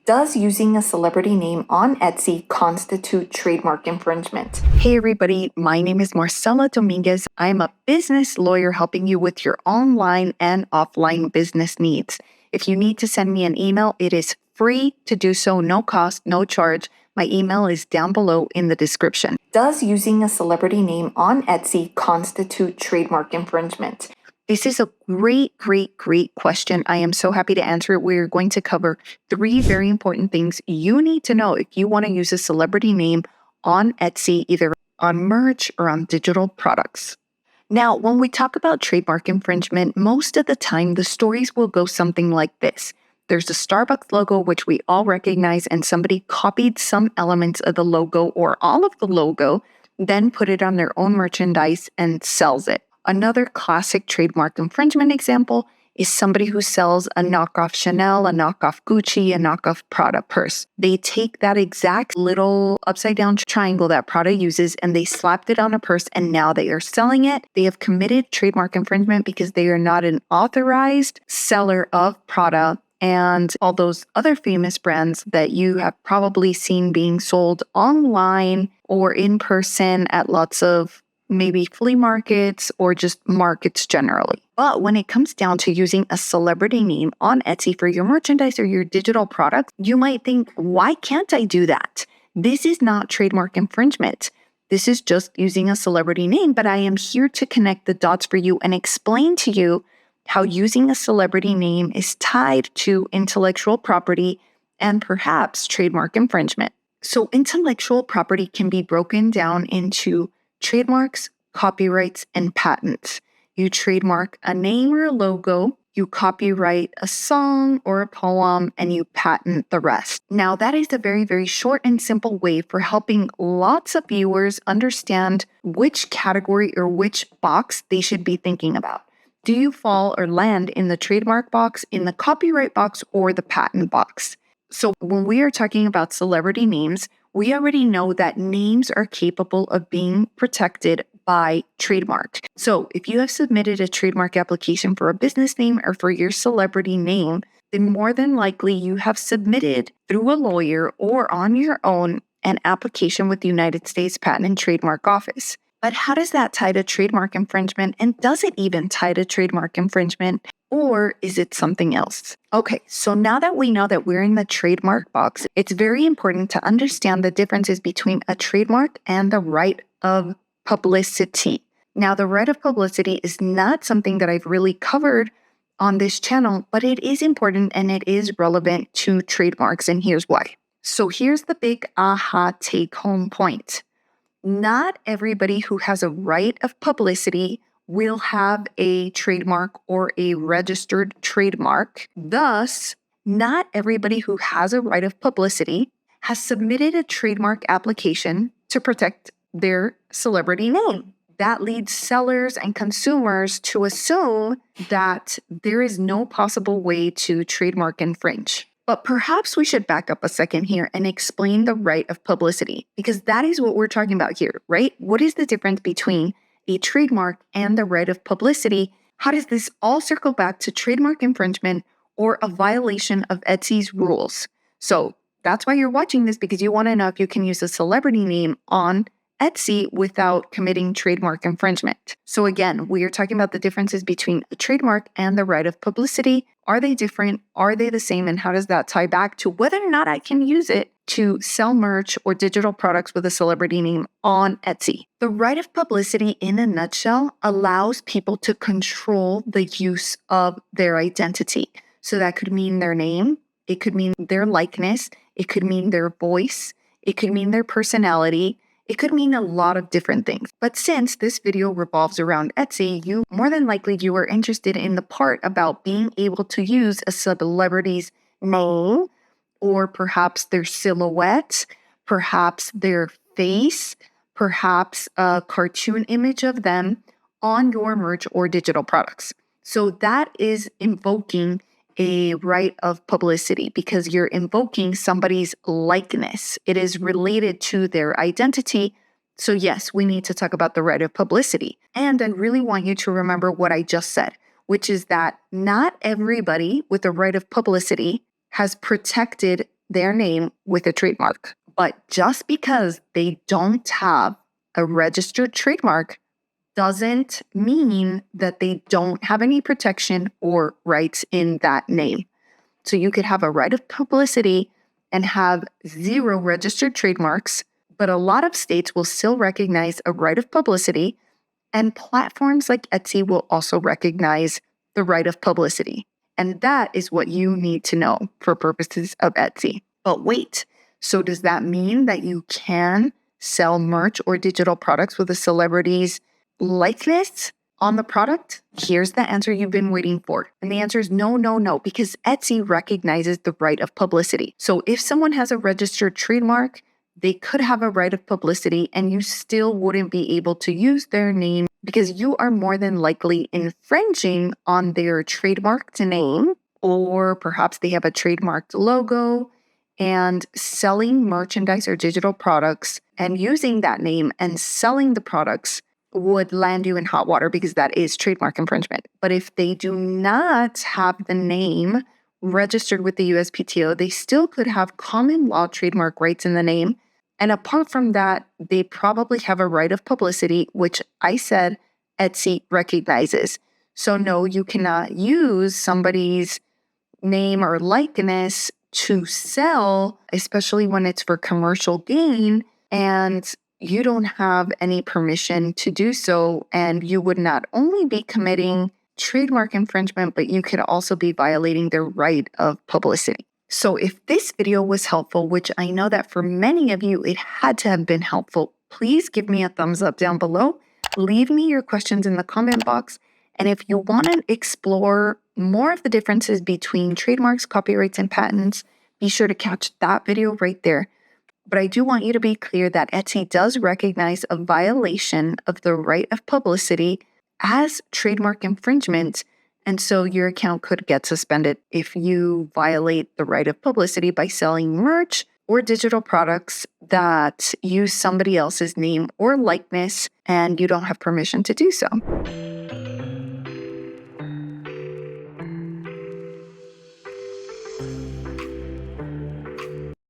Does using a celebrity name on Etsy constitute trademark infringement? Hey everybody, my name is Marcella Dominguez. I'm a business lawyer helping you with your online and offline business needs. If you need to send me an email, it is free to do so, no cost, no charge. My email is down below in the description. Does using a celebrity name on Etsy constitute trademark infringement? This is a great question. I am so happy to answer it. We're going to cover 3 very important things you need to know if you want to use a celebrity name on Etsy, either on merch or on digital products. Now, when we talk about trademark infringement, most of the time the stories will go something like this. There's a Starbucks logo, which we all recognize, and somebody copied some elements of the logo or all of the logo, then put it on their own merchandise and sells it. Another classic trademark infringement example is somebody who sells a knockoff Chanel, a knockoff Gucci, a knockoff Prada purse. They take that exact little upside down triangle that Prada uses and they slapped it on a purse and now they are selling it. They have committed trademark infringement because they are not an authorized seller of Prada and all those other famous brands that you have probably seen being sold online or in person at lots of maybe flea markets or just markets generally. But when it comes down to using a celebrity name on Etsy for your merchandise or your digital products, you might think, why can't I do that? This is not trademark infringement. This is just using a celebrity name, but I am here to connect the dots for you and explain to you how using a celebrity name is tied to intellectual property and perhaps trademark infringement. So intellectual property can be broken down into trademarks, copyrights, and patents. You trademark a name or a logo, you copyright a song or a poem, and you patent the rest. Now, that is a very short and simple way for helping lots of viewers understand which category or which box they should be thinking about. Do you fall or land in the trademark box, in the copyright box, or the patent box? So when we are talking about celebrity names, we already know that names are capable of being protected by trademark. So if you have submitted a trademark application for a business name or for your celebrity name, then more than likely you have submitted through a lawyer or on your own an application with the United States Patent and Trademark Office. But how does that tie to trademark infringement? And does it even tie to trademark infringement? Or is it something else? Okay, so now that we know that we're in the trademark box, it's very important to understand the differences between a trademark and the right of publicity. Now, the right of publicity is not something that I've really covered on this channel, but it is important and it is relevant to trademarks, and here's why. So here's the big aha take-home point. Not everybody who has a right of publicity will have a trademark or a registered trademark. Thus, not everybody who has a right of publicity has submitted a trademark application to protect their celebrity name. That leads sellers and consumers to assume that there is no possible way to trademark infringe. But perhaps we should back up a second here and explain the right of publicity, because that is what we're talking about here, right? What is the difference between a trademark and the right of publicity? How does this all circle back to trademark infringement or a violation of Etsy's rules? So that's why you're watching this, because you want to know if you can use a celebrity name on Etsy without committing trademark infringement. So again, we are talking about the differences between a trademark and the right of publicity. Are they different? Are they the same? And how does that tie back to whether or not I can use it to sell merch or digital products with a celebrity name on Etsy? The right of publicity, in a nutshell, allows people to control the use of their identity. So that could mean their name, it could mean their likeness, it could mean their voice, it could mean their personality. It could mean a lot of different things. But since this video revolves around Etsy, more than likely you are interested in the part about being able to use a celebrity's name, or perhaps their silhouette, perhaps their face, perhaps a cartoon image of them on your merch or digital products. So that is invoking a right of publicity because you're invoking somebody's likeness. It is related to their identity. So yes, we need to talk about the right of publicity. And I really want you to remember what I just said, which is that not everybody with the right of publicity has protected their name with a trademark. But just because they don't have a registered trademark doesn't mean that they don't have any protection or rights in that name. So you could have a right of publicity and have 0 registered trademarks, but a lot of states will still recognize a right of publicity, and platforms like Etsy will also recognize the right of publicity. And that is what you need to know for purposes of Etsy. But wait, so does that mean that you can sell merch or digital products with a celebrity's likeness on the product? Here's the answer you've been waiting for. And the answer is no, no, no, because Etsy recognizes the right of publicity. So if someone has a registered trademark, they could have a right of publicity and you still wouldn't be able to use their name because you are more than likely infringing on their trademarked name, or perhaps they have a trademarked logo, and selling merchandise or digital products and using that name and selling the products would land you in hot water because that is trademark infringement. But if they do not have the name registered with the USPTO, they still could have common law trademark rights in the name. And apart from that, they probably have a right of publicity, which I said Etsy recognizes. So no, you cannot use somebody's name or likeness to sell, especially when it's for commercial gain, and you don't have any permission to do so. And you would not only be committing trademark infringement, but you could also be violating their right of publicity. So if this video was helpful, which I know that for many of you, it had to have been helpful, please give me a thumbs up down below. Leave me your questions in the comment box. And if you want to explore more of the differences between trademarks, copyrights, and patents, be sure to catch that video right there. But I do want you to be clear that Etsy does recognize a violation of the right of publicity as trademark infringement. And so your account could get suspended if you violate the right of publicity by selling merch or digital products that use somebody else's name or likeness and you don't have permission to do so.